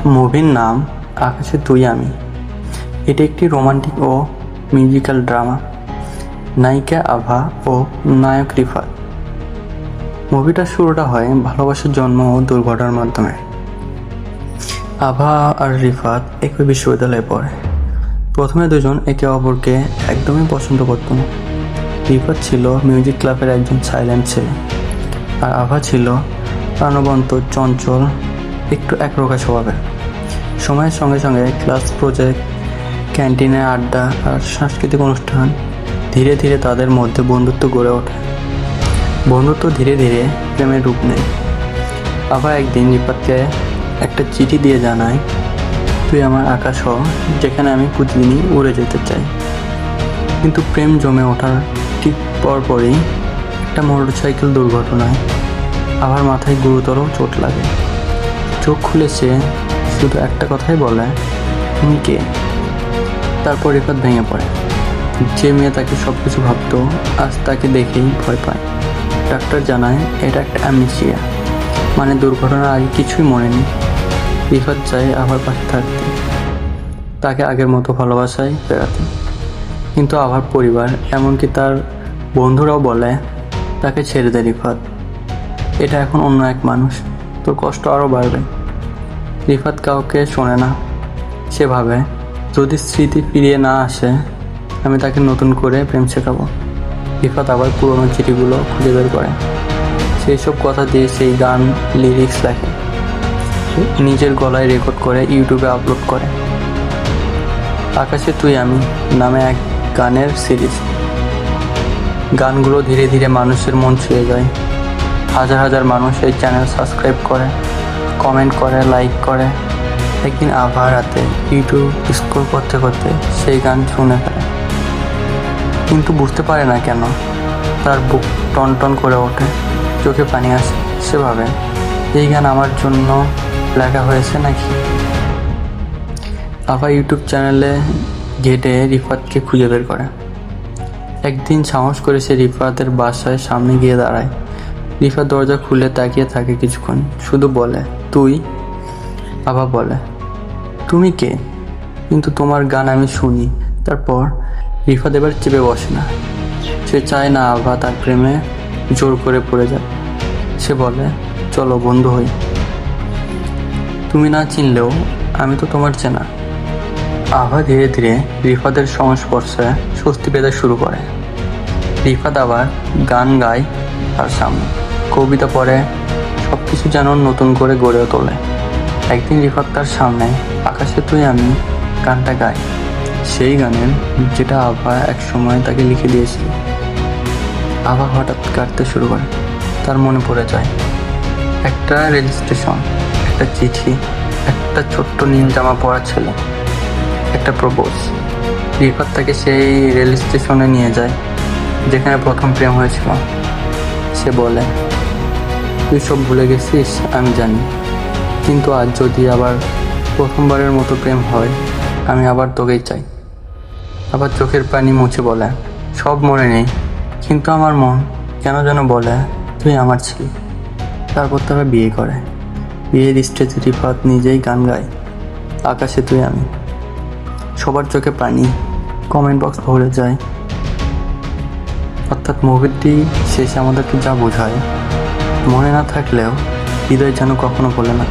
মুভির নাম আকাশে তুই আমি। এটি একটি রোমান্টিক ও মিউজিক্যাল ড্রামা। নায়িকা আভা ও নায়ক রিফাত। মুভিটার শুরুটা হয় ভালোবাসার জন্ম ও দুর্ঘটনার মাধ্যমে। আভা আর রিফাত একই বিশ্ববিদ্যালয়ে পড়ে। প্রথমে দুজন একে অপরকে একদমই পছন্দ করত না। রিফাত ছিল মিউজিক ক্লাবের একজন সাইলেন্ট ছেলে, আর আভা ছিল প্রাণবন্ত, চঞ্চল, একটু একরোখা স্বভাবের। সময়ের সঙ্গে সঙ্গে ক্লাস প্রজেক্ট, ক্যান্টিনে আড্ডা আর সাংস্কৃতিক অনুষ্ঠান ধীরে ধীরে তাদের মধ্যে বন্ধুত্ব গড়ে ওঠে। বন্ধুত্ব ধীরে ধীরে প্রেমের রূপ নেয়। আভা একদিন রিফাতকে একটা চিঠি দিয়ে জানায়, তুই আমার আকাশ হ, যেখানে আমি প্রতিদিনই উড়ে যেতে চাই। কিন্তু প্রেম জমে ওঠার ঠিক পরপরই একটা মোটরসাইকেল দুর্ঘটনায় আভার মাথায় গুরুতর চোট লাগে। চোখ খুলে সে শুধু একটা কথাই বলে, তুমি কে? তারপর রিফাত ভেঙে পড়ে। যে মেয়ে তাকে সব কিছু ভাবত, আজ তাকে দেখেই ভয় পায়। ডাক্তার জানায় এটা একটা অ্যামনেসিয়া, মানে দুর্ঘটনার আগে কিছুই মনে নেই। রিফাত চায় আভার পাশে থাকতে, তাকে আগের মতো ভালোবাসায় ফেরাতে। কিন্তু আভার পরিবার, এমনকি তার বন্ধুরাও বলে, তাকে ছেড়ে দে রিফাত, এটা এখন অন্য এক মানুষ, তোর কষ্ট আরও বাড়বে। রিফাত কাউকে শোনে না। সে ভাবে, যদি স্মৃতি ফিরিয়ে না আসে, আমি তাকে নতুন করে প্রেম শেখাবো। রিফাত আবার পুরনো চিঠিগুলো খুঁজে বের করে। সেই সব কথা দিয়ে সেই গান, লিরিক্স লেখে, নিজের গলায় রেকর্ড করে ইউটিউবে আপলোড করে। আকাশে তুই আমি নামে এক গানের সিরিজ। গানগুলো ধীরে ধীরে মানুষের মন ছুঁয়ে যায়। হাজার হাজার মানুষ এই চ্যানেল সাবস্ক্রাইব করে, কমেন্ট করে, লাইক করে। একদিন আভা রাতে ইউটিউব স্ক্রল করতে করতে সেই গান শুনে ফেলে, কিন্তু বুঝতে পারে না কেন তার বুক টন টন করে ওঠে, চোখে পানি আসে। সে ভাবে, এই গান আমার জন্য লেখা হয়েছে নাকি? আভা ইউটিউব চ্যানেলে ঘেটে রিফাতকে খুঁজে বের করে। একদিন সাহস করে সে রিফাতের বাসায় সামনে গিয়ে দাঁড়ায়। রিফাত দরজা খুলে তাকিয়ে থাকে কিছুক্ষণ, শুধু বলে, তুই? আভা বলে, তুমি কে? কিন্তু তোমার গান আমি শুনি। তারপর রিফাত এবার চেপে বসে না। সে চায় না আভা তার প্রেমে জোর করে পড়ে যায়। সে বলে, চলো বন্ধু হই। তুমি না চিনলেও আমি তো তোমার চেনা। আভা ধীরে ধীরে রিফাতের সংস্পর্শে স্বস্তি পেতে শুরু করে। রিফাত আবার গান গায় তার সামনে, কবিতা পড়ে, সব কিছু যেন নতুন করে গড়ে তোলে। একদিন রিফাত তার সামনে আকাশে তুই আমি গানটা গায়, সেই গানের যেটা আভা এক সময় তাকে লিখে দিয়েছিল। আভা হঠাৎ কাঁদতে শুরু করে। তার মনে পড়ে যায় একটা রেল স্টেশন, একটা চিঠি, একটা ছোট্ট নীল জামা পরা ছেলে, একটা প্রপোজ। রিফাত তাকে সেই রেল স্টেশনে নিয়ে যায় যেখানে প্রথম প্রেম হয়েছিল। সে বলে, তুই সব ভুলে গেছিস আমি জানি, কিন্তু আজ যদি আবার প্রথমবারের মতো প্রেম হয়, আমি আবার তোকেই চাই। আবার চোখের পানি মুছে বলে, সব মনে নেই, কিন্তু আমার মন কেন যেন বলে তুই আমার ছিলি। তারপর তারা বিয়ে করে। বিয়ের স্টেজে রিফাত নিজেই গান গায়, আকাশে তুই আমি। সবার চোখে পানি, কমেন্ট বক্স ভরে যায়। অর্থাৎ মুভিটি শেষে আমাদেরকে যা বোঝায়, মনে না থাকলেও হৃদয় যেন কখনো বলে না।